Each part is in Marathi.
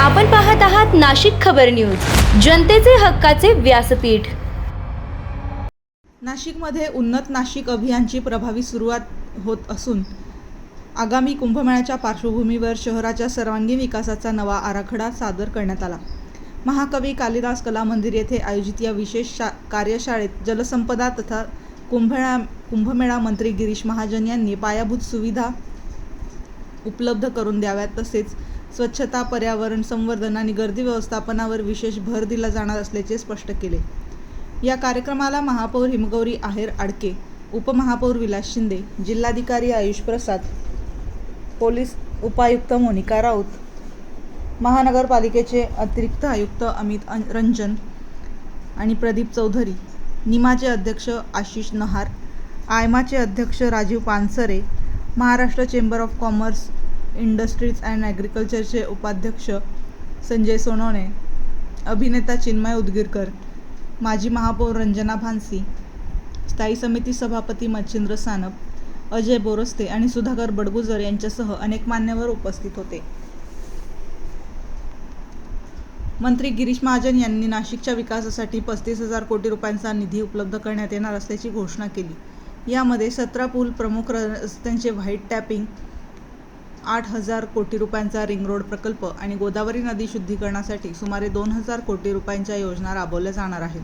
आपण पाहत आहात नाशिक खबर न्यूज, जनतेचे हक्काचे व्यासपीठ। नाशिकमध्ये उन्नत नाशिक अभियानची प्रभावी सुरुवात होत असून आगामी कुंभमेळ्याच्या पार्श्वभूमीवर शहराच्या सर्वांगीण विकासाचा नवा आराखडा सादर करण्यात आला। महाकवी कालिदास कला मंदिर येथे आयोजित या विशेष कार्यशाळेत जलसंपदा तथा कुंभमेळा मंत्री गिरीश महाजन यांनी पायाभूत सुविधा उपलब्ध करून द्याव्यात, तसेच स्वच्छता, पर्यावरण संवर्धन आणि गर्दी व्यवस्थापनावर विशेष भर दिला जाणार असल्याचे स्पष्ट केले। या कार्यक्रमाला महापौर हिमगौरी आहेर आडके, उपमहापौर विलास शिंदे, जिल्हाधिकारी आयुष प्रसाद, पोलीस उपायुक्त मोनिका राऊत, महानगरपालिकेचे अतिरिक्त आयुक्त अमित रंजन आणि प्रदीप चौधरी, निमाचे अध्यक्ष आशिष नहार, आयमाचे अध्यक्ष Rajiv Pansare, Maharashtra chamber of commerce, industries and ॲग्रिकल्चरचे उपाध्यक्ष संजय सोनवणे, अभिनेता चिन्मय उदगीरकर, माजी महापौर रंजना भानसी, स्थायी समिती सभापती मच्छिंद्र सानप, अजय बोरस्ते आणि सुधाकर बडगुजर यांच्यासह अनेक मान्यवर उपस्थित होते। मंत्री गिरीश महाजन यांनी नाशिकच्या विकासासाठी 35,000 कोटी रुपयांचा निधी उपलब्ध करण्यात येणार असल्याची घोषणा केली। यामध्ये 17 पूल, प्रमुख रस्त्यांचे व्हाईट टॅपिंग, 8,000 कोटी रुपयांचा रिंग रोड प्रकल्प आणि गोदावरी नदी शुद्धीकरणासाठी सुमारे 2,000 कोटी रुपयांच्या योजना राबवल्या जाणार आहेत।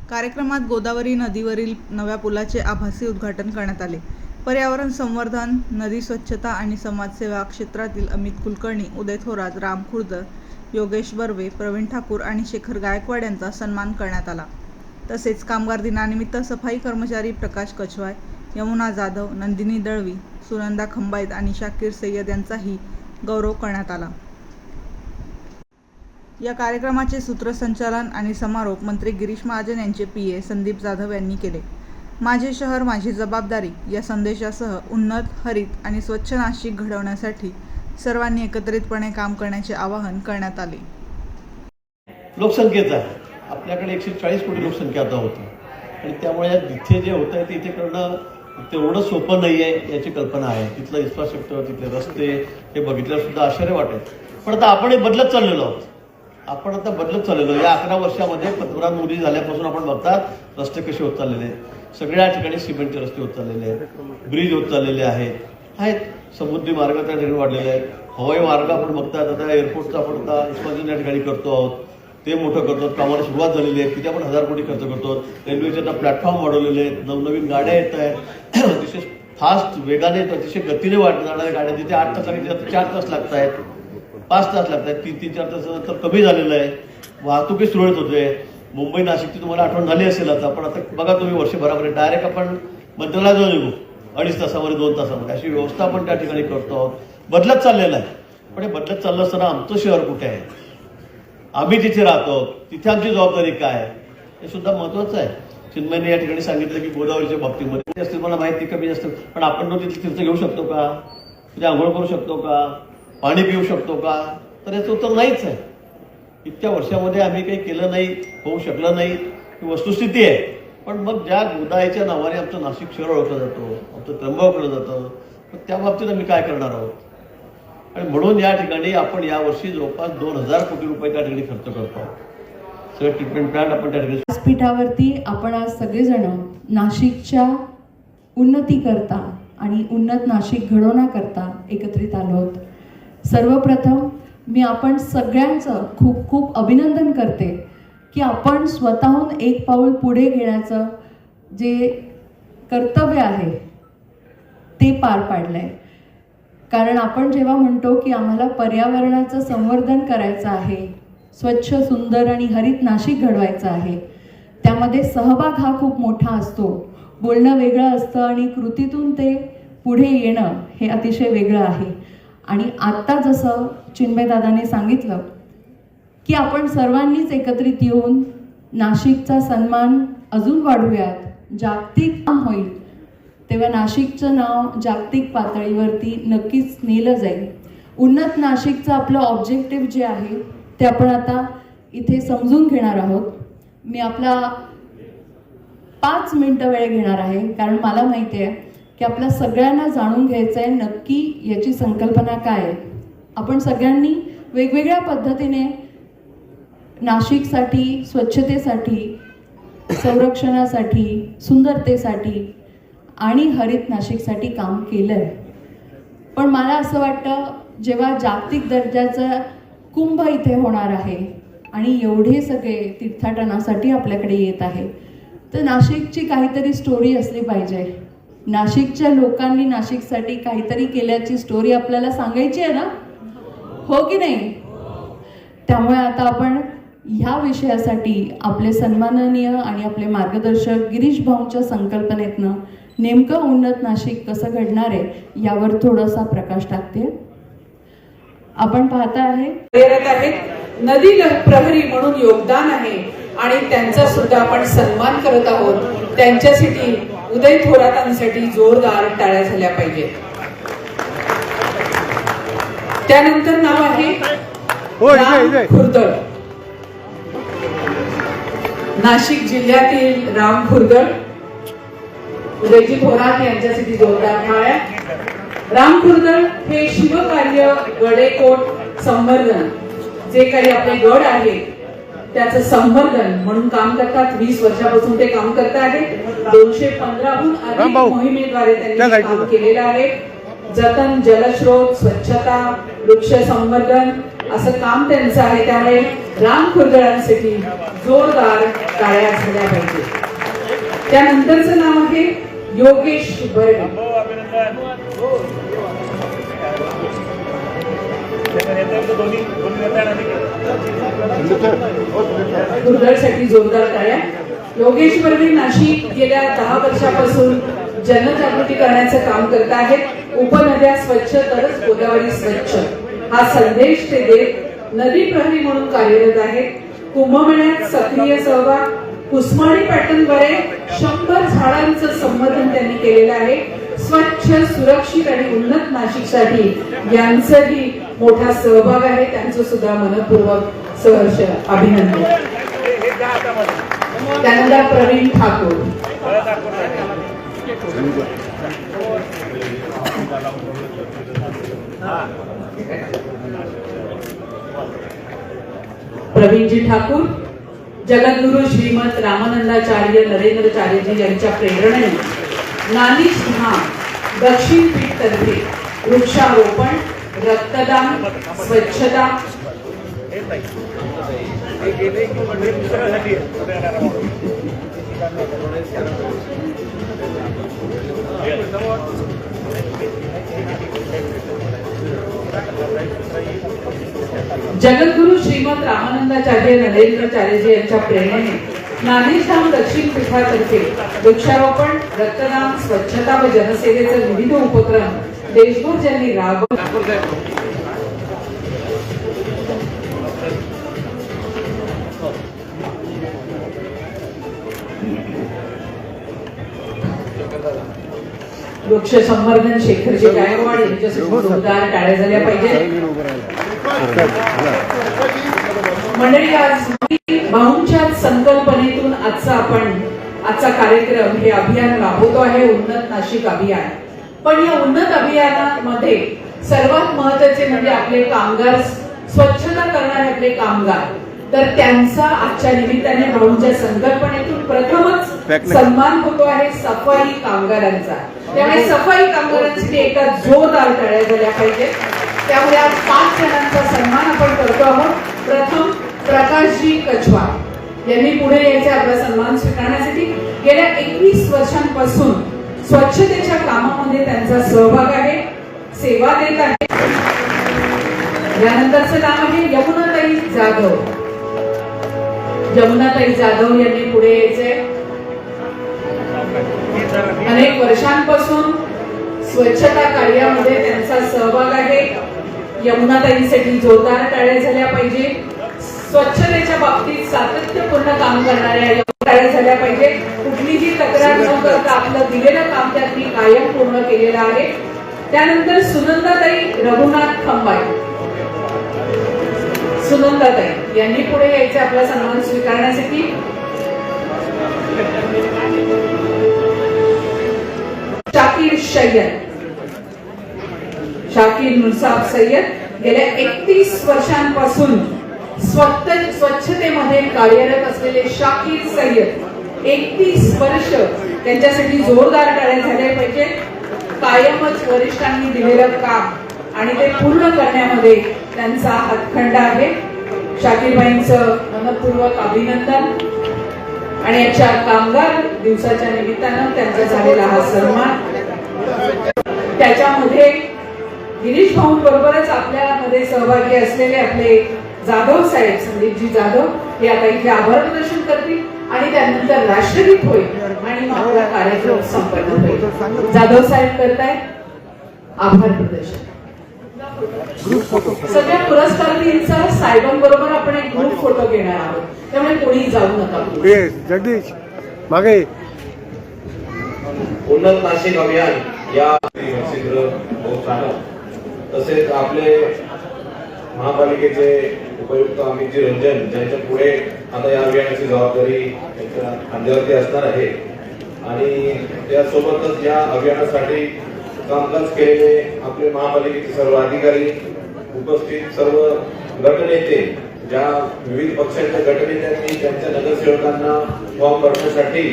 कार्यक्रमात गोदावरी नदीवरील नव्या पुलाचे आभासी उद्घाटन करण्यात आले। पर्यावरण संवर्धन, नदी स्वच्छता आणि समाजसेवा क्षेत्रातील अमित कुलकर्णी, उदय थोरात, राम खुर्द, योगेश बर्वे, प्रवीण ठाकूर आणि शेखर गायकवाड यांचा सन्मान करण्यात आला। तसेच कामगार दिनानिमित्त सफाई कर्मचारी प्रकाश कछवाय, यमुना जाधव, नंदिनी दळवी, सुनंदा खंबाईत आणि शाकीर सय्यद यांचाही गौरव करण्यात आला। या कार्यक्रमाचे सूत्रसंचालन आणि समारोप मंत्री गिरीश महाजन यांचे PA संदीप जाधव यांनी केले। माझे शहर माझी जबाबदारी या संदेशासह उन्नत, हरित आणि स्वच्छ नाशिक घडवण्यासाठी सर्वांनी एकत्रितपणे काम करण्याचे आवाहन करण्यात आले। लोकसंख्येचा आपल्याकडे 140 कोटी लोकसंख्या आता होती आणि त्यामुळे जिथे जे होत आहे ते इथे करणं तेवढं सोपं नाही आहे याची कल्पना आहे। तिथलं इन्फ्रास्ट्रक्चर, तिथले रस्ते हे बघितल्यावर सुद्धा आश्चर्य वाटेल। पण आता आपण हे बदलत चाललेलो आहोत। आपण आता बदलत चाललेलो या 11 वर्षामध्ये पंतप्रधान मोदी झाल्यापासून आपण बघतात रस्ते कसे होत चाललेले आहेत। सगळ्या ठिकाणी सिमेंटचे रस्ते होत चाललेले आहेत, ब्रिज होत चाललेले आहेत, समुद्री मार्ग त्या ठिकाणी वाढलेले आहेत, हवाई मार्ग आपण बघतात आता एअरपोर्टचा आपण आता एक्सपान्शन या ठिकाणी करतो आहोत, ते मोठं करतो, कामाला सुरुवात झालेली आहे, तिथे आपण 1000 कोटी खर्च करतो। रेल्वेचे आता प्लॅटफॉर्म वाढवलेले आहेत, नवनवीन गाड्या येत आहेत, अतिशय फास्ट वेगाने अतिशय गतीने जाणाऱ्या गाड्या जिथे 8 तास लागतात तिथे 4 तास लागत आहेत, 5 तास लागत आहेत, 3-4 तासानंतर कमी झालेलं आहे। वाहतुकी सुरळीत होते। मुंबई नाशिकची तुम्हाला आठवण झाली असेल आता, पण आता बघा तुम्ही वर्षभरामध्ये डायरेक्ट आपण मंत्रालयात जाऊन येऊ 2.5 तासामध्ये 2 तासामध्ये अशी व्यवस्था आपण त्या ठिकाणी करतो आहोत। बदलत चाललेलं आहे। पण हे बदलत चाललं असताना आमचं शहर कुठे आहे, आम्ही जिथे राहतो तिथे आमची जबाबदारी काय आहे हे सुद्धा महत्त्वाचं आहे। चिन्मयने या ठिकाणी सांगितलं की गोदावरीच्या बाबतीमध्ये असतील मला माहिती कमी असतं, पण आपण तिथे तीर्थ घेऊ शकतो का, तिथे आंघोळ करू शकतो का, पाणी पिऊ शकतो का, तर याचं उत्तर नाहीच आहे। इतक्या वर्षामध्ये आम्ही काही केलं नाही, होऊ शकलं नाही ही वस्तुस्थिती आहे। पण मग ज्या गोदावरीच्या नावाने आमचं नाशिक शहर ओळखलं जातो, आमचं त्र्यंबक ओळखलं जातं, तर त्या बाबतीत आम्ही काय करणार आहोत। आणि म्हणून या ठिकाणी आपण यावर्षी जवळपास 2,000 कोटी रुपये त्या ठिकाणी खर्च करतो। सगळे ट्रीटमेंट प्लांट आपण त्या ठिकाणी व्यासपीठावरती आपण आज सगळेजण नाशिकच्या उन्नतीकरता आणि उन्नत नाशिक घडवण्याकरता एकत्रित आलो आहोत। सर्वप्रथम मी आपण सगळ्यांचं खूप खूप अभिनंदन करते की आपण स्वतःहून एक पाऊल पुढे घेण्याचं जे कर्तव्य आहे ते पार पाडलंय। कारण आपण जेव्हा म्हणतो की आम्हाला पर्यावरणाचं संवर्धन करायचं आहे, स्वच्छ, सुंदर आणि हरित नाशिक घडवायचं आहे, त्यामध्ये सहभाग हा खूप मोठा असतो। बोलणं वेगळं असतं आणि कृतीतून ते पुढे येणं हे अतिशय वेगळं आहे। आणि आत्ता जसं चिन्मयदादाने सांगितलं की आपण सर्वांनीच एकत्रित येऊन नाशिकचा सन्मान अजून वाढवूयात, जागतिक काम होईल, तेव्हा नाशिकचं नाव जागतिक पातळीवरती नक्कीच नेलं जाईल। उन्नत नाशिकचं आपलं ऑब्जेक्टिव्ह जे आहे ते आपण आता इथे समजून घेणार आहोत। मी आपला 5 मिनिटं वेळ घेणार आहे, कारण मला माहिती आहे की आपल्या सगळ्यांना जाणून घ्यायचं आहे नक्की याची संकल्पना काय आहे। आपण सगळ्यांनी वेगवेगळ्या पद्धतीने नाशिकसाठी, स्वच्छतेसाठी, संरक्षणासाठी, सुंदरतेसाठी आणि हरित नाशिकसाठी काम केलं आहे. पण मला असं वाटतं, जेव्हा जागतिक दर्जाचा कुंभ इथे होणार आहे आणि एवढे सगळे तीर्थाटनासाठी आपल्याकडे येत आहे, तर नाशिकची काहीतरी स्टोरी असली पाहिजे. नाशिकच्या लोकांनी नाशिकसाठी काहीतरी केल्याची स्टोरी आपल्याला सांगायची आहे ना, हो की नाही? त्यामुळे आता आपण ह्या विषयासाठी आपले सन्माननीय आणि आपले मार्गदर्शक गिरीश भाऊंच्या संकल्पनेतनं नेमकं उन्नत नाशिक कसं घडणार आहे यावर थोडासा प्रकाश टाकते. आपण पाहता आहे कार्यरत आहेत, नदी प्रहरी म्हणून योगदान आहे आणि त्यांचा सुद्धा आपण सन्मान करत आहोत. त्यांच्यासाठी उदय थोरातांसाठी जोरदार टाळ्या झाल्या पाहिजेत. त्यानंतर नाव आहे राम खुर्दळ. नाशिक जिल्ह्यातील राम खुर्दळ, उदयजी थोरात यांच्यासाठी जोरदार टाळ्या. राम खुर्दळ हे शिवकार्य, गडेकोट संवर्धन, जे काही आपले गड आहेत त्याचं संवर्धन म्हणून काम करतात. 20 वर्षापासून ते काम करत आहेत. 215हून अधिक मोहिमेद्वारे त्यांनी काम केलेलं आहे. जतन, जलस्रोत, स्वच्छता, वृक्ष संवर्धन असं काम त्यांचं आहे. त्यामुळे राम खुर्दळांसाठी जोरदार टाळ्या झाल्या पाहिजे. त्यानंतरचं नाव आहे योगेश बर्वे. खुर्दळसाठी जोरदार टाळ्या. योगेश बर्वे नाशिक गेल्या 10 वर्षापासून जनजागृती करण्याचं काम करत आहेत. उपनद्या स्वच्छ तरच गोदावरी स्वच्छ हा संदेश ते देत नदी प्रहरी म्हणून कार्यरत आहेत. कुंभमेळ्यात सक्रिय सहभाग, कुसमाडी पॅटर्नद्वारे 100 झाडांचं संवर्धन त्यांनी केलेलं आहे. स्वच्छ, सुरक्षित आणि उन्नत नाशिकसाठी यांचाही मोठा सहभाग आहे. त्यांचं सुद्धा मनपूर्वक सहर्ष अभिनंदन. त्यानंतर प्रवीण ठाकूर. प्रवीणजी ठाकूर जगद्गुरु श्रीमद रामानंदाचार्य नरेंद्रचार्यजी यांच्या प्रेरणेने नानिश धाम दक्षिण पीठ तर्फे वृक्षारोपण, रक्तदान, स्वच्छता जगद्गुरु श्रीमद रामानंदाचार्य नरेंद्रचार्यजी यांच्या प्रेरणेने नानिशधाम दक्षिण पीठातर्फे वृक्षारोपण, रक्तदान, स्वच्छता व जनसेवेचे विविध उपक्रम देशभर ज्यांनी राबवले. वृक्ष संवर्धन शेखरजी गायकवाड यांच्यासाठी जोरदार टाळ्या झाल्या पाहिजे. मंडळी, आज भाऊंच्या संकल्पनेतून आजचा कार्यक्रम हे अभियान राबवतो आहे, उन्नत नाशिक अभियान. पण या उन्नत अभियानामध्ये सर्वात महत्त्वाचे म्हणजे आपले कामगार, स्वच्छता करणारे आपले कामगार. तर त्यांचा आजच्या निमित्ताने भाऊंच्या संकल्पनेतून प्रथमच सन्मान होतो आहे सफाई कामगारांचा. त्यामुळे सफाई कामगारांसाठी एका जोरदार टाळ्या झाल्या पाहिजे. त्यामुळे आज 5 जणांचा सन्मान आपण करतो आहोत. प्रथम प्रकाशजी कछवा यांनी पुढे यायचे आपला सन्मान स्वीकारण्यासाठी. गेल्या 21 वर्षांपासून स्वच्छतेच्या कामामध्ये त्यांचा सहभाग आहे, सेवा देत आहे. यानंतरचं नाव आहे यमुनाताई जाधव. यमुनाताई जाधव यांनी पुढे यायचे. अनेक वर्षांपासून स्वच्छता कार्यामध्ये त्यांचा सहभाग आहे. यमुनाताईंसाठी जोरदार टाळ्या झाल्या पाहिजे. स्वच्छतेच्या बाबतीत सातत्यपूर्ण काम करणाऱ्या टाळ्या झाल्या पाहिजे. कुठलीही तक्रार न करता आपलं दिलेलं काम त्यांनी कायम पूर्ण केलेलं आहे. त्यानंतर सुनंदाताई रघुनाथ खंबाई. सुनंदाताई यांनी पुढे यायचे आपला सन्मान स्वीकारण्यासाठी. शाकीर सय्यद, शाकीर मुसाफ सय्यद गेल्या 31 वर्षांपासून स्वच्छतेमध्ये कार्यरत असलेले शाकीर सय्यद 31 वर्ष त्यांच्यासाठी जोरदार टाळ्या झाल्या पाहिजे. कायमच वरिष्ठांनी दिलेलं काम आणि ते पूर्ण करण्यामध्ये त्यांचा हातखंडा आहे. शाकीरबाईंचं मनपूर्वक अभिनंदन आणि याच्या कामगार दिवसाच्या निमित्तानं त्यांचा झालेला हा सन्मान. त्याच्यामध्ये गिरीश भाऊ बरोबरच आपल्यामध्ये सहभागी असलेले आपले जाधव साहेब, संदीपजी जाधव, हे आता इथे आभार प्रदर्शन करतील आणि त्यानंतर राष्ट्रगीत होईल आणि मग आपला कार्यक्रम संपन्न होईल. जाधव साहेब करतायत आभार प्रदर्शन. सगळ्या पुरस्कारार्थींचा साहेबांबरोबर आपण एक ग्रुप फोटो घेणार आहोत, त्यामुळे कोणी जाऊ नका. जगदीश मागे उन्नत नाशिक अभियान या क्षेत्र बहुत चांगलं. तसेच आपले महापालिकेचे उपयुक्त अमितजी रंजन, ज्यांच्या पुढे आता या अभियानाची जबाबदारी त्यांच्या खांद्यावरती असणार आहे आणि त्यासोबतच या अभियानासाठी कामकाज केलेले आपले महापालिकेचे सर्व अधिकारी, उपस्थित सर्व गटनेते, ज्या विविध पक्षांच्या गटनेत्यांनी त्यांच्या नगरसेवकांना फॉर्म भरण्यासाठी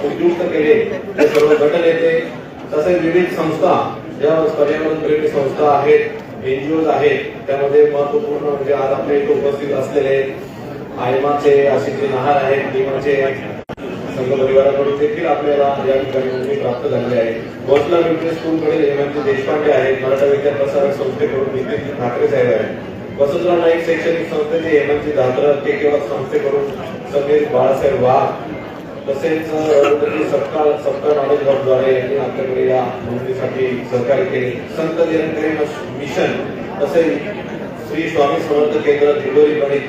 उद्युक्त केले ते सर्व गटनेते, तसेच विविध संस्था ज्या पर्यावरण प्रेमी संस्था आहेत, एनजीओ आहेत, त्यामध्ये महत्वपूर्ण म्हणजे आज आपल्या इथे उपस्थित असलेले आयमाचे आशिषजी नहार आहेत, निमाचे संघ परिवाराकडून देखील आपल्याला या ठिकाणी प्राप्त झालेले आहे. भोसला मिलिटरी स्कूलकडे हेमंत देशपांडे आहेत, मराठा विद्या प्रसारक संस्थेकडून नितीन ठाकरे साहेब आहेत, वसंतराव नाईक शैक्षणिक संस्थेचे हेमंतजी धात्र, केकेवार संस्थेकडून समीर बाळासाहेब वाघ, तसेच सप्ताह नॉलेज हबद्वारे यांनी आपल्याकडे या नोंदणीसाठी सहकार्य केले. संत निरंकारी मिशन, तसेच श्री स्वामी समर्थ केंद्र दिंडोरी गणित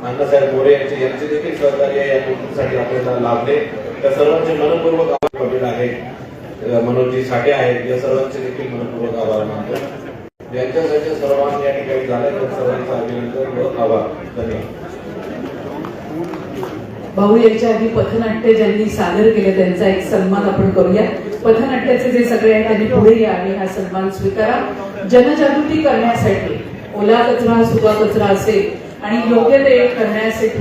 अण्णासाहेब मोरे यांचे देखील सहकार्य या नोंदणीसाठी आपल्याला लाभले. त्या सर्वांचे मनपूर्वक आभार मानले आहेत. मनोजजी साठे आहेत, या सर्वांचे देखील मनपूर्वक आभार मानतो. ज्यांच्या सर्वांनी या ठिकाणी झाले त्या सर्वांचा अभिनंदन व आभार. धन्यवाद. भाऊ यांच्या आधी पथनाट्य ज्यांनी सादर केले त्यांचा एक सन्मान आपण करूया. पथनाट्याचे जे सगळे आहेत त्यांनी पुढे यावे, हा सन्मान स्वीकारा. जनजागृती करण्यासाठी ओला कचरा सुका कचरा असेल आणि योग्य ते करण्यासाठी